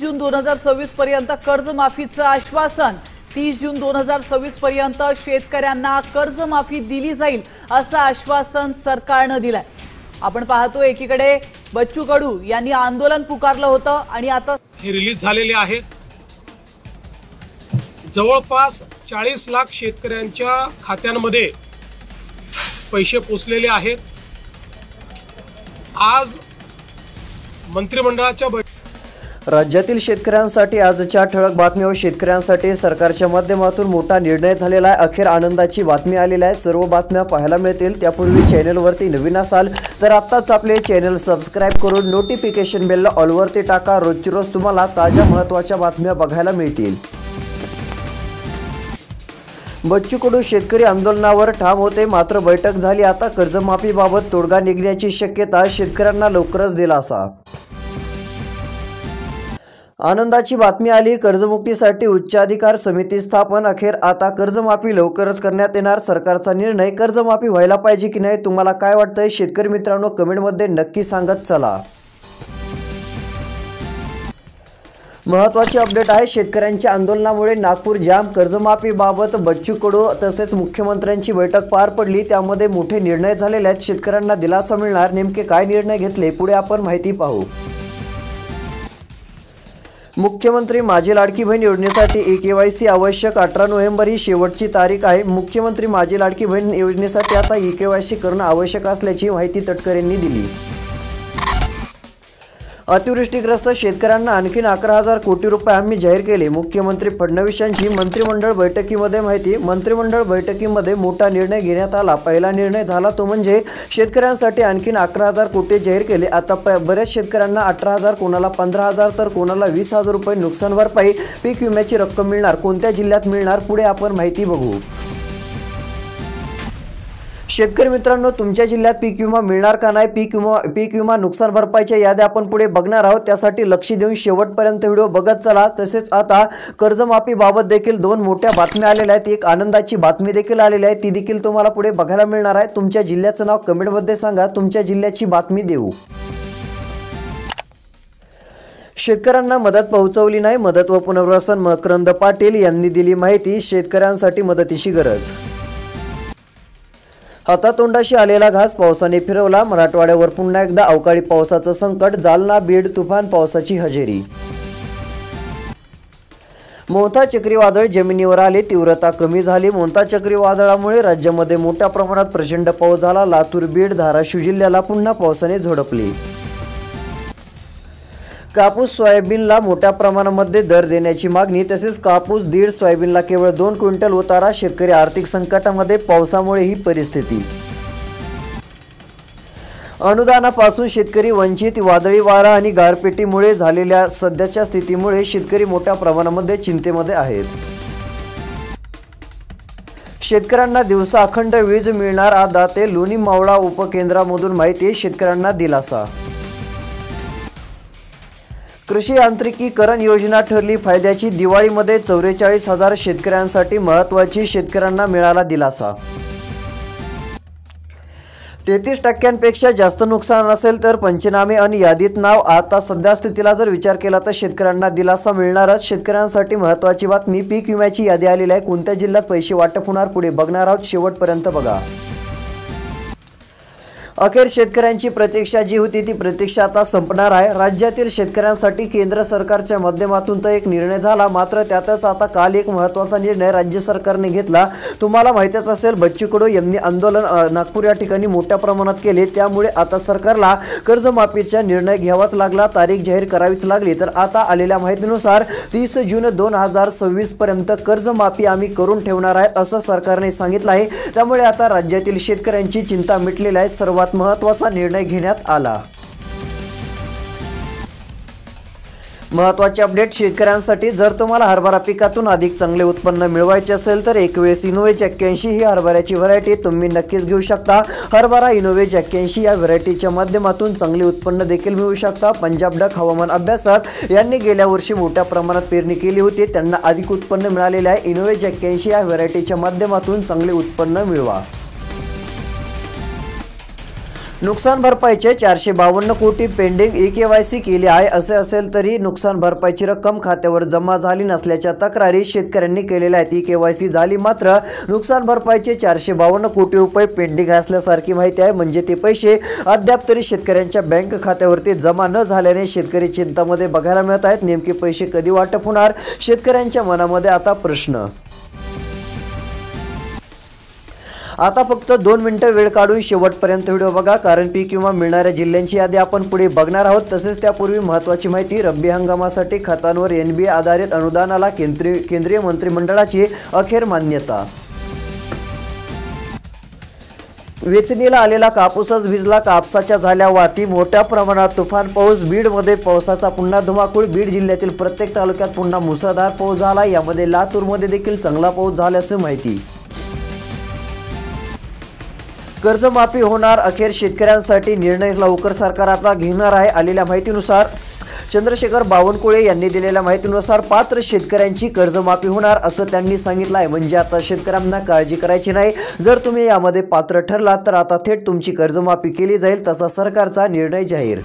जून 2026 पर्यंत कर्जमाफीचं आश्वासन। 30 जून 2026 पर्यंत शेतकऱ्यांना कर्जमाफी दिली जाईल असं आश्वासन सरकारने दिलंय। आपण पाहतो एकीकडे बच्चू कडू यांनी आंदोलन पुकारलं होतं आणि आता हे रिलीज झालेले आहेत। जवळपास 40 लाख शेतकऱ्यांच्या खात्यांमध्ये पैसे पोचलेले आहेत। आज मंत्रिमंडळाच्या राज्यातील शेतकऱ्यांसाठी आजच्या ठळक बातमी व शेतकऱ्यांसाठी सरकारच्या माध्यमातून मोठा निर्णय झालेला आहे। अखेर आनंदाची बातमी आलेली आहे। सर्व बातम्या पाहायला मिळतील त्यापूर्वी चॅनलवरती नवीन असाल तर आत्ताच आपले चॅनल सबस्क्राइब करून नोटिफिकेशन बेलला ऑलवरती टाका। रोजची रोज तुम्हाला ताज्या महत्त्वाच्या बातम्या बघायला मिळतील। बच्चू कडू शेतकरी आंदोलनावर ठाम होते, मात्र बैठक झाली। आता कर्जमाफीबाबत तोडगा निघण्याची शक्यता, शेतकऱ्यांना लवकरच दिलासा। आनंदाची बातमी आली, कर्जमुक्तीसाठी उच्चाधिकार समिती स्थापन। अखेर आता कर्जमाफी लवकरच करण्यात येणार, सरकारचा निर्णय। कर्जमाफी व्हायला पाहिजे की नाही, तुम्हाला काय वाटतंय शेतकरी मित्रांनो कमेंटमध्ये नक्की सांगत चला। महत्त्वाची अपडेट आहे, शेतकऱ्यांच्या आंदोलनामुळे नागपूर जाम। कर्जमाफीबाबत बच्चू कडू तसेच मुख्यमंत्र्यांची बैठक पार पडली, त्यामध्ये मोठे निर्णय झालेले आहेत। शेतकऱ्यांना दिलासा मिळणार, नेमके काय निर्णय घेतले पुढे आपण माहिती पाहू। मुख्यमंत्री माझी लाडकी बहीण योजनेसाठी ई-केवायसी आवश्यक। 18 नोव्हेंबर ही शेवटची तारीख आहे। मुख्यमंत्री माझी लाडकी बहीण योजनेसाठी आता ई-केवायसी करणं आवश्यक असल्याची माहिती तटकरेंनी दिली। अतिवृष्टीग्रस्त शेतकऱ्यांना आणखीन 11,000 कोटी रुपये आम्ही जाहीर केले, मुख्यमंत्री फडणवीस यांची मंत्रिमंडळ बैठकीमध्ये माहिती। मंत्रिमंडळ बैठकीमध्ये मोठा निर्णय घेण्यात आला। पहिला निर्णय झाला तो म्हणजे शेतकऱ्यांसाठी आणखीन 11,000 कोटी जाहीर केले। आता बऱ्याच शेतकऱ्यांना 18,000, कोणाला 15,000 तर कोणाला 20,000 रुपये नुकसान भरपाई पीक विम्याची रक्कम मिळणार। कोणत्या जिल्ह्यात मिळणार पुढे आपण माहिती बघू। शेतकरी मित्रांनो तुमच्या जिल्ह्यात पीक विमा मिळणार का नाही, पीक विमा नुकसान भरपाईच्या याद्या आपण पुढे बघणार आहोत, त्यासाठी लक्ष देऊन शेवटपर्यंत व्हिडिओ बघत चला। तसेच आता कर्जमाफीबाबत देखील 2 मोठ्या बातम्या आलेल्या आहेत, एक आनंदाची बातमी देखील आलेली आहे, ती देखील तुम्हाला पुढे बघायला मिळणार आहे। तुमच्या जिल्ह्याचं नाव कमेंटमध्ये सांगा, तुमच्या जिल्ह्याची बातमी देऊ। शेतकऱ्यांना मदत पोहोचवली नाही, मदत व पुनर्वसन मकरंद पाटील यांनी दिली माहिती। शेतकऱ्यांसाठी मदतीची गरज। हातातोंडाशी आलेला घास पावसाने फिरवला, मराठवाड्यावर पुन्हा एकदा अवकाळी पावसाचं संकट। जालना बीड तुफान पावसाची हजेरी। मोंथा चक्रीवादळ जमिनीवर आले, तीव्रता कमी झाली। मोंथा चक्रीवादळामुळे राज्यामध्ये मोठ्या प्रमाणात प्रचंड पाऊस झाला। लातूर बीड धाराशिव जिल्ह्याला पुन्हा पावसाने झोडपले। कापूस सोयाबीनला मोठ्या प्रमाणामध्ये दर देण्याची मागणी, तसेच कापूस दीड सोयाबीनला केवळ 2 क्विंटल उतारा। शेतकरी आर्थिक संकटामध्ये, पावसामुळे ही परिस्थिती। अनुदानापासून शेतकरी वंचित, वादळी वारा आणि गारपिटीमुळे झालेल्या सध्याच्या स्थितीमुळे शेतकरी मोठ्या प्रमाणामध्ये चिंतेमध्ये आहेत। शेतकऱ्यांना दिवसा अखंड वीज मिळणार, आता ते लोणी मावळा उपकेंद्रामधून माहिती। शेतकऱ्यांना दिलासा। कृषी यांत्रिकीकरण योजना ठरली फायद्याची, दिवाळीमध्ये 44,000 शेतकऱ्यांसाठी महत्त्वाची। शेतकऱ्यांना मिळाला दिलासा। 33% जास्त नुकसान असेल तर पंचनामे आणि यादीत नाव। आता सध्या स्थितीला जर विचार केला तर शेतकऱ्यांना दिलासा मिळणारच। शेतकऱ्यांसाठी महत्त्वाची बातमी, पीक विम्याची यादी आलेली आहे। कोणत्या जिल्ह्यात पैसे वाटप होणार पुढे बघणार आहोत, शेवटपर्यंत बघा। अखेर शेतकऱ्यांची प्रतीक्षा जी होती ती प्रतीक्षा आता संपणार आहे। राज्यातील शेतकऱ्यांसाठी केंद्र सरकारच्या माध्यमातून तर एक निर्णय झाला, मात्र त्यातच आता काल एक महत्त्वाचा निर्णय राज्य सरकारने घेतला। तुम्हाला माहितीच असेल बच्चू कडू यांनी आंदोलन नागपूर या ठिकाणी मोठ्या प्रमाणात केले, त्यामुळे आता सरकारला कर्जमाफीचा निर्णय घ्यावाच लागला, तारीख जाहीर करावीच लागली। तर आता आलेल्या माहितीनुसार 30 जून 2026 पर्यंत कर्जमाफी आम्ही करून ठेवणार आहे असं सरकारने सांगितलं आहे। त्यामुळे आता राज्यातील शेतकऱ्यांची चिंता मिटलेली आहे। सर्वात महत्त्वाचा निर्णय घेण्यात आला। महत्त्वाचे अपडेट शेतकऱ्यांसाठी, जर तुम्हाला हरभरा पिकातून अधिक चांगले उत्पन्न मिळवायचे असेल तर एकवेळेस इनोवेज 81 ही हरभऱ्याची व्हरायटी तुम्ही नक्कीच घेऊ शकता। हरभरा इनोवेज 81 या व्हरायटीच्या माध्यमातून चांगले उत्पन्न देखील मिळवू शकता। पंजाब डक हवामान अभ्यासक यांनी गेल्या वर्षी मोठ्या प्रमाणात पेरणी केली होती, त्यांना अधिक उत्पन्न मिळालेले आहे। इनोवेज 81 या व्हरायटीच्या माध्यमातून चांगले उत्पन्न मिळवा। नुकसान भरपाईचे 452 कोटी पेंडिंग EKYC केली आहे. असे असेल तरी नुकसान भरपाईची रक्कम खात्यावर जमा झाली नसल्याच्या तक्रारी शेतकऱ्यांनी केलेल्या आहेत. EKYC झाली मात्र नुकसान भरपाईचे 452 कोटी रुपये पेंडिंग असल्यासारखी माहिती आहे. म्हणजे ते पैसे अद्याप तरी शेतकऱ्यांच्या बँक खात्यावरती जमा न झाल्याने शेतकरी चिंतामध्ये बघायला मिळत आहेत. नेमके पैसे कधी वाटप होणार, शेतकऱ्यांच्या मनामध्ये आता प्रश्न. आता फक्त 2 मिनिटं वेळ काढून शेवटपर्यंत व्हिडिओ बघा, कारण पीक विमा मिळणाऱ्या जिल्ह्यांची यादी आपण पुढे बघणार आहोत. तसेच त्यापूर्वी महत्त्वाची माहिती, रब्बी हंगामासाठी खतांवर NBA आधारित अनुदानाला केंद्रीय मंत्रिमंडळाची अखेर मान्यता. वेचणीला आलेला कापूसच भिजला, कापसाच्या झाल्या वाती. मोठ्या प्रमाणात तुफान पाऊस, बीडमध्ये पावसाचा पुन्हा धुमाकूळ. बीड जिल्ह्यातील प्रत्येक तालुक्यात पुन्हा मुसळधार पाऊस झाला. यामध्ये लातूरमध्ये देखील चांगला पाऊस झाल्याची माहिती. कर्जमाफी होणार, अखेर शेतकऱ्यांसाठी निर्णय लवकर सरकार आता घेणार आहे. आलेल्या माहितीनुसार चंद्रशेखर बावनकुळे यांनी दिलेल्या माहितीनुसार पात्र शेतकऱ्यांची कर्जमाफी होणार असं त्यांनी सांगितलं आहे. म्हणजे आता शेतकऱ्यांना काळजी करायची नाही. जर तुम्ही यामध्ये पात्र ठरलात तर आता थेट तुमची कर्जमाफी केली जाईल, तसा सरकारचा निर्णय जाहीर.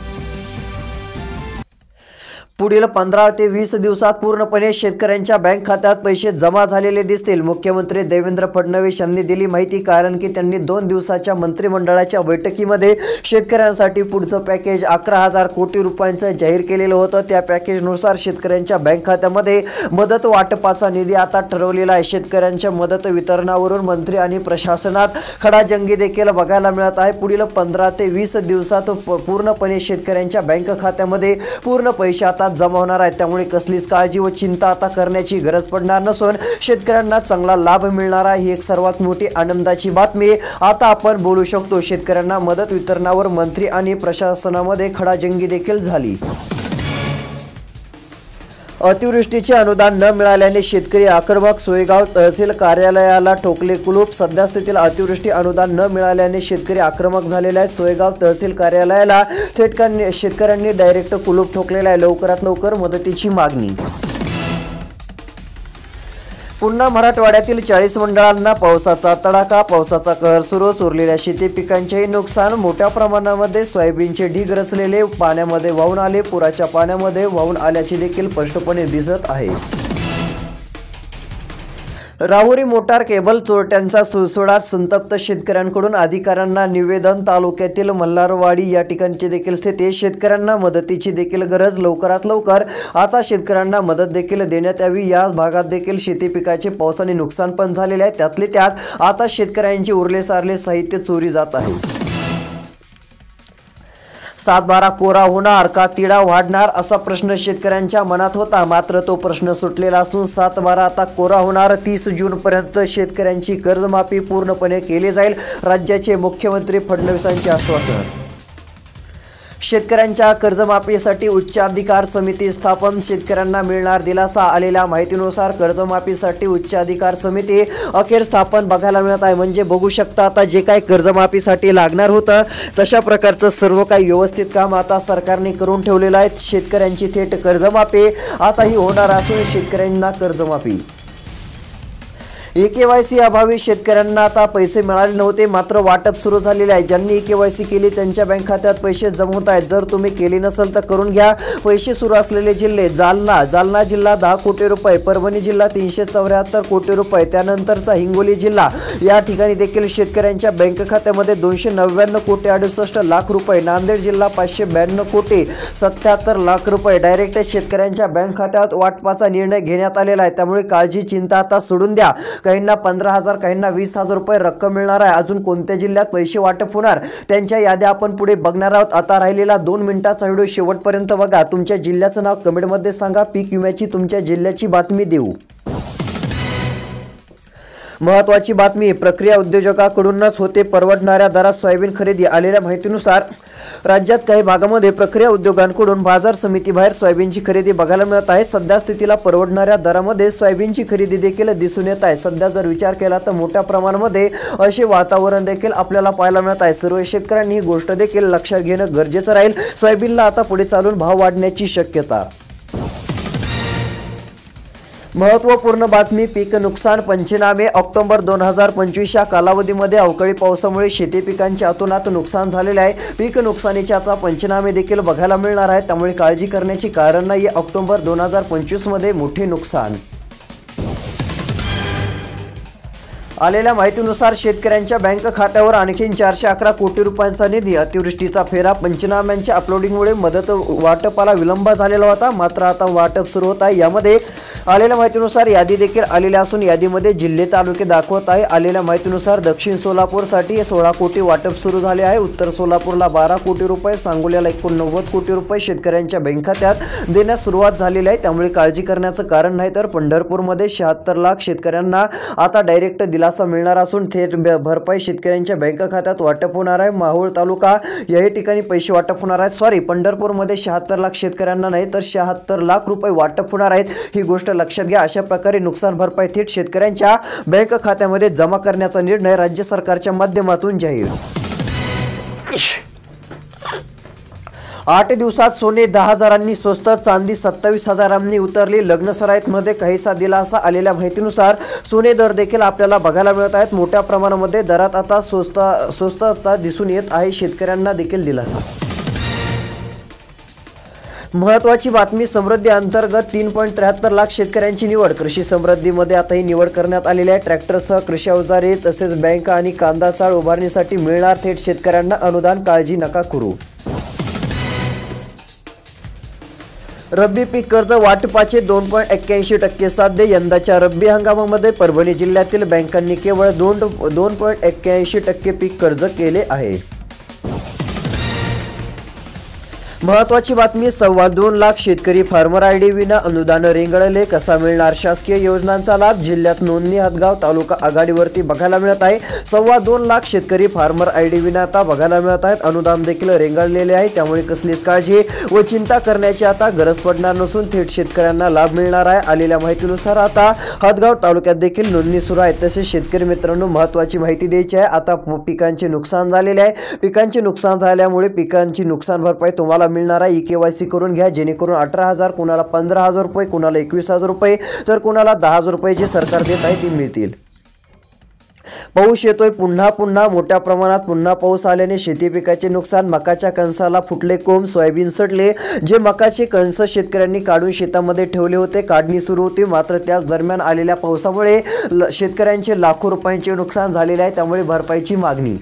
पुढील 15 ते 20 दिवसात पूर्णपणे शेतकऱ्यांच्या बँक खात्यात पैसे जमा झालेले दिसतील. मुख्यमंत्री देवेंद्र फडणवीस यांनी दिली माहिती, कारण की त्यांनी 2 दिवसाच्या मंत्रिमंडळाच्या बैठकीमध्ये शेतकऱ्यांसाठी पुढचं पॅकेज 11,000 कोटी रुपयांचं जाहीर केलेलं होतं. त्या पॅकेजनुसार शेतकऱ्यांच्या बँक खात्यामध्ये मदत वाटपाचा निधी आता ठरवलेला आहे. शेतकऱ्यांच्या मदत वितरणावरून मंत्री आणि प्रशासनात खडाजंगी देखील बघायला मिळत आहे. पुढील 15 ते 20 दिवसात पूर्णपणे शेतकऱ्यांच्या बँक खात्यामध्ये पूर्ण पैसे आता जमा होणार आहे. त्यामुळे कसलीच काळजी व चिंता आता करण्याची गरज पडणार नसून शेतकऱ्यांना चांगला लाभ मिळणार आहे. ही एक सर्वात मोठी आनंदाची बातमी आता आपण बोलू शकतो. शेतकऱ्यांना मदत वितरणावर मंत्री आणि प्रशासनामध्ये खडाजंगी देखील झाली. अतिवृष्टीचे अनुदान न मिळाल्याने शेतकरी आक्रमक, सोयगाव तहसील कार्यालयाला ठोकले कुलूप. सध्यास्थितीला अतिवृष्टी अनुदान न मिळाल्याने शेतकरी आक्रमक झालेले आहेत. सोयगाव तहसील कार्यालयाला थेट शेतकऱ्यांनी डायरेक्ट कुलूप ठोकलेला आहे. लवकरात लवकर मदतीची मागणी. पुन्हा मराठवाड्यातील 40 मंडळांना पावसाचा तडाखा, पावसाचा कहर सुरू. उरलेल्या शेती पिकांचेही नुकसान. मोठ्या प्रमाणामध्ये सोयाबीनचे ढीग रचलेले पाण्यामध्ये वाहून आले. पुराच्या पाण्यामध्ये वाहून आल्याचे देखील स्पष्टपणे दिसत आहे. राहुरी मोटार केबल चोरट्यांचा सुळसुळाट. संतप्त शेतकऱ्यांकडून अधिकाऱ्यांना निवेदन. तालुक्यातील मल्हारवाडी या ठिकाणची देखील स्थिती. शेतकऱ्यांना मदतीची देखील गरज. लवकरात लवकर आता शेतकऱ्यांना मदत देखील देण्यात यावी. या भागात देखील शेती पिकाचे पावसाने नुकसान पण झालेले आहे. त्यातले त्यात आता शेतकऱ्यांचे उरले सारले साहित्य चोरी जात आहे. 7-12 कोरा होणार का तिढा वाढणार, असा प्रश्न शेतकऱ्यांच्या मनात होता. मात्र तो प्रश्न सुटलेला असून 7-12 आता कोरा होणार. 30 जूनपर्यंत शेतकऱ्यांची कर्जमाफी पूर्णपणे केली जाईल. राज्याचे मुख्यमंत्री फडणवीसांचे आश्वासन. शेतकऱ्यांच्या कर्जमाफीसाठी उच्चाधिकार समिती स्थापन. शेतकऱ्यांना मिळणार दिलासा. आलेल्या माहितीनुसार कर्जमाफीसाठी उच्चाधिकार समिती अखेर स्थापन बघायला मिळत आहे. म्हणजे बघू शकता आता जे काही कर्जमाफीसाठी लागणार होतं तशा प्रकारचं सर्व काही व्यवस्थित काम आता सरकारने करून ठेवलेलं आहे. शेतकऱ्यांची थेट कर्जमाफी आता ही होणार असून शेतकऱ्यांना कर्जमाफी. EKYC अभावी शेतकऱ्यांना आता पैसे मिळाले नव्हते, मात्र वाटप सुरू झालेले आहे. ज्यांनी EKYC केली त्यांच्या बँक खात्यात पैसे जमा होत आहेत. जर तुम्ही केली नसेल तर करून घ्या. पैसे सुरू असलेले जिल्हे: जालना जिल्हा 10 कोटी रुपये, परभणी जिल्हा 374 कोटी रुपये, त्यानंतरचा हिंगोली जिल्हा. या ठिकाणी देखील शेतकऱ्यांच्या बँक खात्यामध्ये 299 कोटी 68 लाख रुपये, नांदेड जिल्हा 592 कोटी 77 लाख रुपये डायरेक्ट शेतकऱ्यांच्या बँक खात्यात वाटपाचा निर्णय घेण्यात आलेला आहे. त्यामुळे काळजी चिंता आता सोडून द्या. काहींना 15,000, काहींना 20,000 रुपये रक्कम मिळणार आहे. अजून कोणत्या जिल्ह्यात पैसे वाटप होणार त्यांच्या याद्या आपण पुढे बघणार आहोत. आता राहिलेला 2 मिनिटाचा व्हिडिओ शेवटपर्यंत बघा. तुमच्या जिल्ह्याचं नाव कमेंटमध्ये सांगा. पीक विम्याची तुमच्या जिल्ह्याची बातमी देऊ. महत्त्वाची बातमी: प्रक्रिया उद्योजकाकडूनच होते परवडणाऱ्या दरात सोयाबीन खरेदी. आलेल्या माहितीनुसार राज्यात काही भागामध्ये प्रक्रिया उद्योगांकडून बाजार समितीबाहेर सोयाबीनची खरेदी बघायला मिळत आहे. सध्या स्थितीला परवडणाऱ्या दरामध्ये सोयाबीनची खरेदी देखील दिसून येत आहे. सध्या जर विचार केला तर मोठ्या प्रमाणामध्ये असे वातावरण देखील आपल्याला पाहायला मिळत आहे. सर्व शेतकऱ्यांनी ही गोष्ट देखील लक्षात घेणं गरजेचं राहील. सोयाबीनला आता पुढे चालून भाव वाढण्याची शक्यता. महत्त्वपूर्ण बातमी पीक नुकसान पंचनामे ऑक्टोबर 2025 या कालावधीमध्ये अवकाळी पावसामुळे शेती पिकांचे अतोनात नुकसान झालेले आहे। पीक नुकसानीचे आता पंचनामे देखील बघायला मिळणार आहेत, त्यामुळे काळजी करण्याची कारण नाही। ऑक्टोबर 2025 मध्ये मोठे नुकसान। आलेल्या माहितीनुसार शेतकऱ्यांच्या बँक खात्यावर आणखी 411 कोटी रुपयांचा निधी। अतिवृष्टीचा फेरा पंचनाम्यांच्या अपलोडिंगमुळे मदत वाटपाला विलंब झालेला होता, मात्र आता वाटप सुरू होत आहे। यामध्ये आलेल्या माहितीनुसार यादी देखील आलेली असून यादीमध्ये जिल्हे तालुके दाखवत आहे। आलेल्या माहितीनुसार दक्षिण सोलापूरसाठी 16 कोटी वाटप सुरू झाले आहे। उत्तर सोलापूरला 12 कोटी रुपये, सांगोल्याला 89 कोटी रुपये शेतकऱ्यांच्या बँक खात्यात देण्यास सुरुवात झालेली आहे, त्यामुळे काळजी करण्याचं कारण नाही। तर पंढरपूरमध्ये 76 लाख शेतकऱ्यांना आता डायरेक्ट दिलासा मिळणार असून थेट भरपाई शेतकऱ्यांच्या बँक खात्यात वाटप होणार आहे। माहूर तालुका याही ठिकाणी पैसे वाटप होणार आहेत। पंढरपूरमध्ये 76 लाख शेतकऱ्यांना नाही तर 76 लाख रुपये वाटप होणार आहेत, ही गोष्ट लक्षात घ्या। अशा प्रकारे नुकसान भरपाई थेट शेतकऱ्यांच्या बँक खात्यामध्ये जमा करण्याचा निर्णय राज्य सरकारच्या माध्यमातून जाहीर। 8 दिवसात सोने 10,000 स्वस्त, चांदी 27,000 उतरली। लग्नसराईमध्ये काहीसा दिलासा। आलेल्या माहितीनुसार सोने दर देखील आपल्याला बघायला मिळत आहेत। मोठ्या प्रमाणामध्ये दरात आता स्वस्तता दिसून येत आहे, शेतकऱ्यांना देखील दिलासा। महत्त्वाची बातमी समृद्धी अंतर्गत 3.73 लाख शेतकऱ्यांची निवड। कृषी समृद्धीमध्ये आता ही निवड करण्यात आलेली आहे। ट्रॅक्टरसह कृषी अवजारे तसेच बँक आणि कांदा चाळ उभारणीसाठी मिळणार थेट शेतकऱ्यांना अनुदान, काळजी नका करू। रब्बी पीक कर्ज वाटपाचे 2.81% साध्य। यंदाच्या रब्बी हंगामामध्ये परभणी जिल्ह्यातील बँकांनी केवळ 2.81% पीक कर्ज केले आहे। महत्त्वाची बातमी 2.25 लाख शेतकरी फार्मर आयडी विना अनुदान रेंगाळले। कसा मिळणार शासकीय योजनांचा लाभ? जिल्ह्यात नोंदणी हदगाव तालुका आघाडीवरती बघायला मिळत आहे। 2.25 लाख शेतकरी फार्मर आयडी विना आता बघायला मिळत आहेत। अनुदान देखील रेंगाळलेले आहे, त्यामुळे कसलीच काळजी व चिंता करण्याची आता गरज पडणार नसून थेट शेतकऱ्यांना लाभ मिळणार आहे। आलेल्या माहितीनुसार आता हदगाव तालुक्यात देखील नोंदणी सुरू आहे। तसेच शेतकरी मित्रांनो, महत्त्वाची माहिती द्यायची आहे। आता पिकांचे नुकसान झालेले आहे। पिकांचे नुकसान झाल्यामुळे पिकांची नुकसान भरपाई तुम्हाला मिळणार आहे। केवायसी करून घ्या, जेणेकरून 18,000, कुणाला 15,000 रुपये, कुणाला 21,000 रुपये, तर कुणाला 10,000 रुपये जे सरकार देत आहे ती मिळतील। पाऊस येतोय पुन्हा मोठ्या प्रमाणात पुन्हा पाऊस आल्याने शेती पिकाचे नुकसान। मकाच्या कणसाला फुटले कोंब, सोयाबीन सडले। जे मकाचे कणस शेतकऱ्यांनी काढून शेतामध्ये ठेवले होते, काढणी सुरू होती, मात्र त्याच दरम्यान आलेल्या पावसामुळे शेतकऱ्यांचे लाखो रुपयांचे नुकसान झालेले आहे, त्यामुळे भरपाईची मागणी।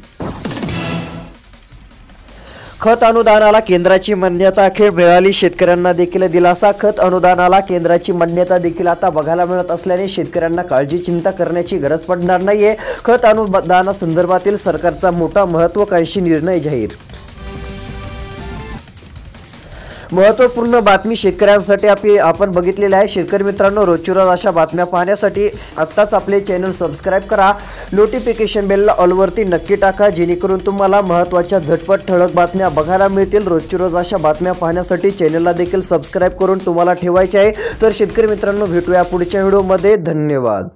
खत अनुदानाला केंद्राची मान्यता अखेर मिळाली, शेतकऱ्यांना देखील दिलासा। खत अनुदानाला केंद्राची मान्यता देखील आता बघायला मिळत असल्याने शेतकऱ्यांना काळजी चिंता करण्याची गरज पडणार नाहीये। खत अनुदानासंदर्भातील सरकारचा मोठा महत्त्वाकांक्षी निर्णय जाहीर। महत्त्वपूर्ण बातमी शेतकऱ्यांसाठी आपण बघितलेली आहे। शेतकरी मित्रांनो, रोजची रोज अशा बातम्या पाहण्यासाठी आत्ताच आपले चॅनल सबस्क्राईब करा। नोटिफिकेशन बेलला ऑलवरती नक्की टाका, जेणेकरून तुम्हाला महत्त्वाच्या झटपट ठळक बातम्या बघायला मिळतील। रोजची रोज अशा बातम्या पाहण्यासाठी चॅनलला देखील सबस्क्राईब करून तुम्हाला ठेवायचे आहे। तर शेतकरी मित्रांनो, भेटूया पुढच्या व्हिडिओमध्ये। धन्यवाद।